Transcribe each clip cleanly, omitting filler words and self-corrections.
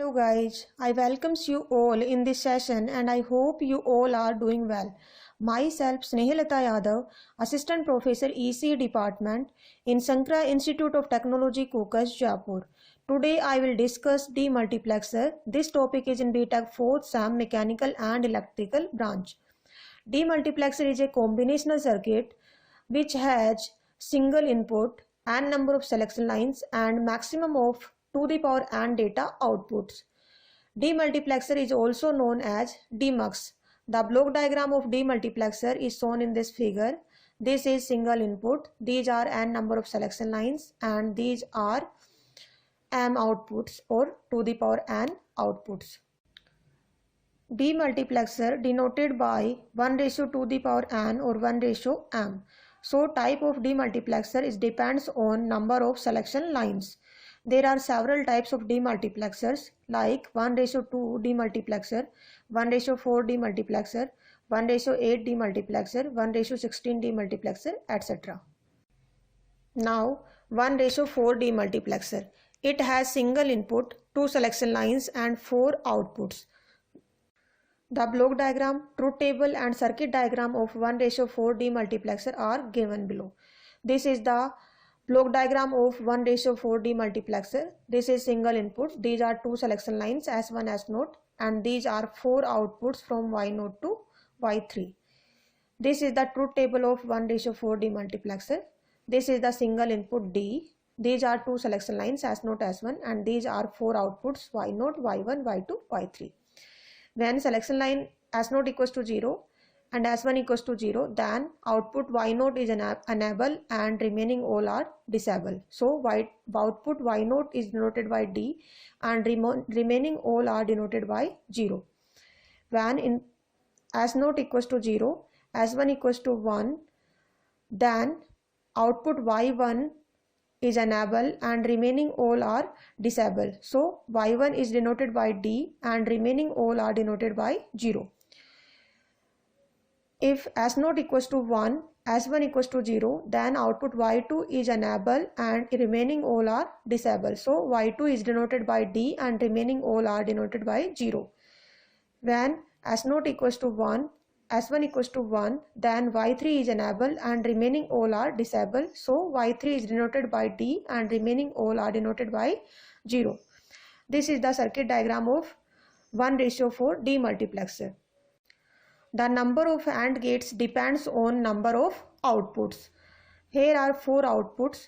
Hello guys, I welcomes you all in this session and I hope you all are doing well. Myself Snehalata Yadav, Assistant Professor EC Department in Sankara Institute of Technology Kokas, Jaipur. Today I will discuss demultiplexer. This topic is in BTech 4th SAM Mechanical and Electrical branch. Demultiplexer is a combinational circuit which has single input and number of selection lines and maximum of to the power and data outputs. Demultiplexer is also known as demux. The block diagram of demultiplexer is shown in this figure. This is single input. These are n number of selection lines and these are m outputs or to the power n outputs. Demultiplexer denoted by 1:2 the power n or 1:m. So type of demultiplexer is depends on number of selection lines. There are several types of demultiplexers like 1:2 demultiplexer, 1:4 demultiplexer, 1:8 demultiplexer, 1:16 demultiplexer, etc. Now 1:4 demultiplexer. It has single input, 2 selection lines and 4 outputs. The block diagram, truth table and circuit diagram of 1:4 demultiplexer are given below. This is the block diagram of 1:4 demultiplexer. This is single input. These are 2 selection lines S1, S0 and these are 4 outputs from Y0 to Y3. This is the truth table of 1:4 demultiplexer. This is the single input D. These are 2 selection lines S0, S1 and these are 4 outputs Y0, Y1, Y2, Y3. When selection line S0 equals to 0 and S1 equals to 0, then output Y0 is enable and remaining all are disable. So output Y0 is denoted by D and remaining all are denoted by 0. When in S0 equals to 0, S1 equals to 1, then output Y1 is enable and remaining all are disable. So Y1 is denoted by D and remaining all are denoted by 0. If S0 equals to 1, S1 equals to 0, then output Y2 is enable and remaining all are disable. So Y2 is denoted by D and remaining all are denoted by 0. When S0 equals to 1, S1 equals to 1, then Y3 is enable and remaining all are disable. So Y3 is denoted by D and remaining all are denoted by 0. This is the circuit diagram of 1:4 demultiplexer. The number of AND gates depends on number of outputs. Here are 4 outputs.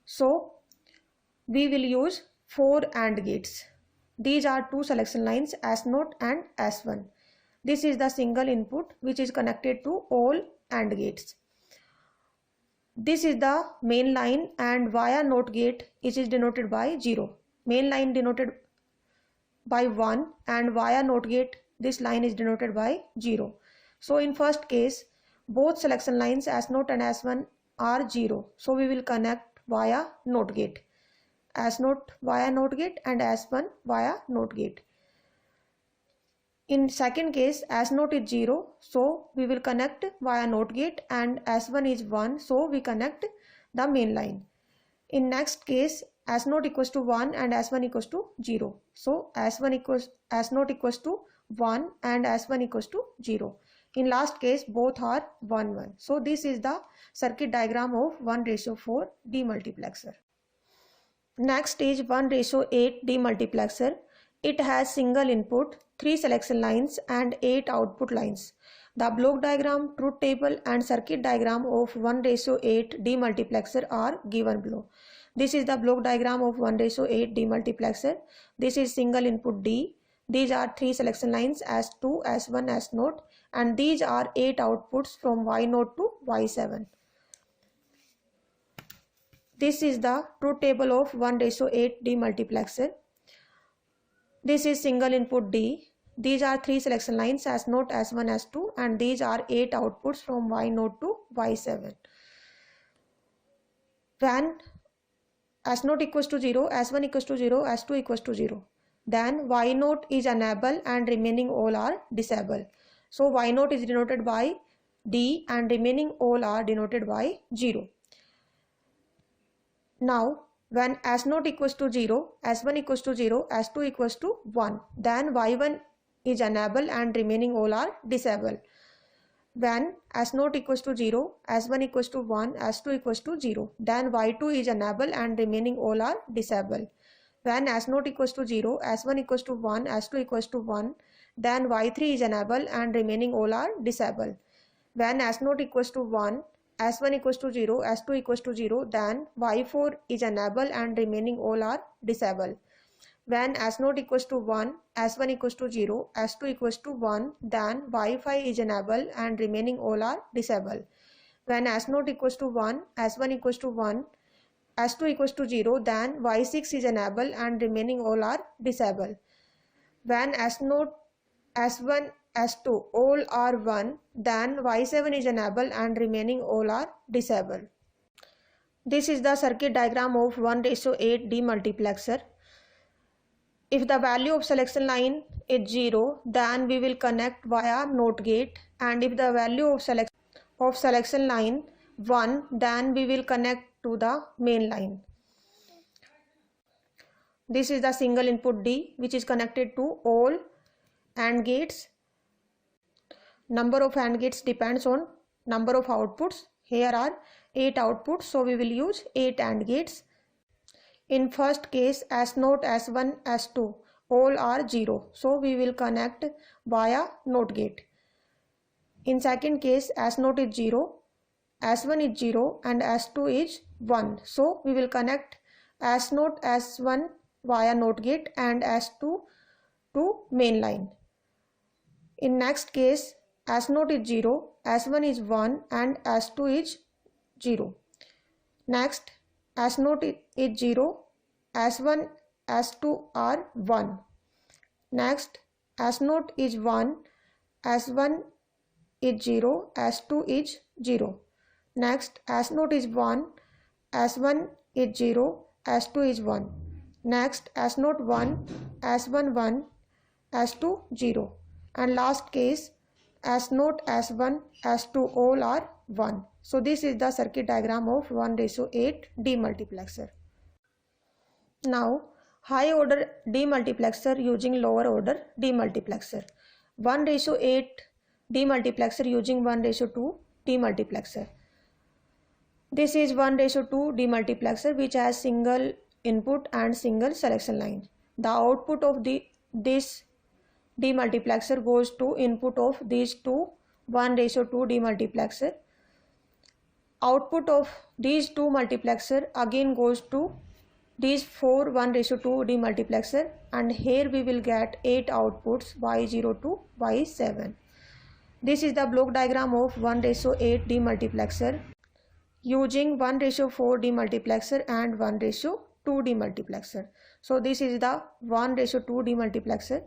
So we will use 4 AND gates. These are 2 selection lines S0 and S1. This is the single input which is connected to all AND gates. This is the main line and via NOT gate it is denoted by 0. Main line denoted by 1 and via NOT gate this line is denoted by 0. So in first case both selection lines S0 and S1 are 0. So we will connect via NOT gate. S0 via NOT gate and S1 via NOT gate. In second case S0 is 0, so we will connect via NOT gate and S1 is 1, so we connect the main line. In next case S0 equals to 1 and S1 equals to 0, so S0 equals to 1 and S1 equals to 0. In last case both are 1, 1. So this is the circuit diagram of 1:4 demultiplexer. Next is 1:8 demultiplexer. It has single input, 3 selection lines and 8 output lines. The block diagram, truth table and circuit diagram of 1:8 demultiplexer are given below. This is the block diagram of 1:8 demultiplexer. This is single input D. These are 3 selection lines S2, S1, S0 and these are 8 outputs from Y0 to Y7. This is the truth table of 1:8 demultiplexer. This is single input D. These are 3 selection lines S0, S1, S2 and these are 8 outputs from Y0 to Y7. When S0 equals to 0, S1 equals to 0, S2 equals to 0, then Y0 is enable and remaining all are disable. So Y0 is denoted by D and remaining all are denoted by 0. Now When S0 equals to 0, S1 equals to 0, S2 equals to 1, then Y1 is enabled and remaining all are disabled. When S0 equals to 0, S1 equals to 1, S2 equals to 0, then Y2 is enabled and remaining all are disabled. When S0 equals to 0, S1 equals to 1, S2 equals to 1, then Y3 is enabled and remaining all are disabled. When S0 equals to 1, S1 equals to 0, S2 equals to 0, then Y4 is enabled and remaining all are disabled. When S0 equals to 1, S1 equals to 0, S2 equals to 1, then Y5 is enabled and remaining all are disabled. When S0 equals to 1, S1 equals to 1, S2 equals to 0, then Y6 is enabled and remaining all are disabled. When S0, S1, S2 all are 1, then Y7 is enabled and remaining all are disabled. This is the circuit diagram of 1:8 demultiplexer. If the value of selection line is 0, then we will connect via NOT gate, and if the value of selection line 1, then we will connect to the main line. This is the single input D, which is connected to all AND gates. Number of AND gates depends on number of outputs. Here are 8 outputs, so we will use 8 AND gates. In first case, S0, S1, S2 all are 0, so we will connect via NOT gate. In second case, S0 is 0, S1 is 0 and S2 is 1, so we will connect S0, S1 via NOT gate and S2 to main line. In next case, S0 is 0, S1 is 1 and S2 is 0. Next, S0 is 0, S1, S2 are 1. Next, S0 is 1, S1 is 0, S2 is 0. Next, S0 is 1, S1 is 0, S2 is 1. Next, S0 1, S1 1, S2 0. And last case, S0, S1, S2 all are 1. So this is the circuit diagram of 1:8 demultiplexer. Now, high order demultiplexer using lower order demultiplexer. 1:8 demultiplexer using 1:2 demultiplexer. This is 1:2 demultiplexer which has single input and single selection line. The output of this demultiplexer goes to input of these two 1:2 demultiplexer. Output of these two multiplexer again goes to these 4 1:2 demultiplexer, and here we will get 8 outputs Y0 to Y7. This is the block diagram of 1:8 demultiplexer using 1:4 demultiplexer and 1:2 demultiplexer. So this is the 1:2 demultiplexer.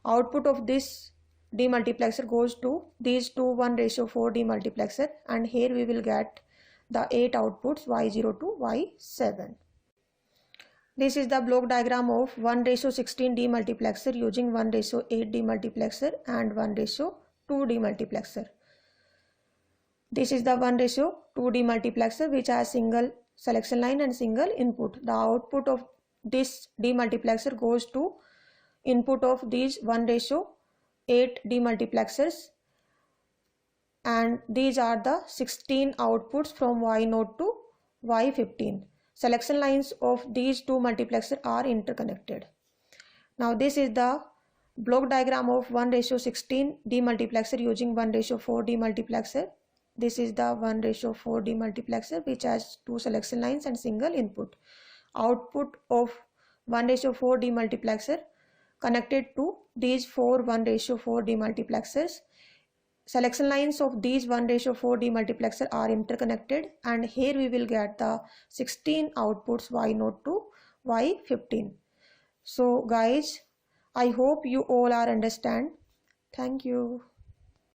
Output of this demultiplexer goes to these two 1:4 demultiplexer, and here we will get the 8 outputs Y0 to Y7. This is the block diagram of 1:16 demultiplexer using 1:8 demultiplexer and 1:2 demultiplexer. This is the 1:2 demultiplexer which has single selection line and single input. The output of this demultiplexer goes to input of these 1:8 demultiplexers, and these are the 16 outputs from Y0 to Y15. Selection lines of these two multiplexers are interconnected. Now this is the block diagram of 1:16 demultiplexer using 1:4 demultiplexer. This is the 1:4 demultiplexer which has two selection lines and single input. Output of 1:4 demultiplexer connected to these 4 1:4 demultiplexers. Selection lines of these 1:4 demultiplexer are interconnected, and here we will get the 16 outputs Y0 to Y15. So guys, I hope you all are understand. Thank you.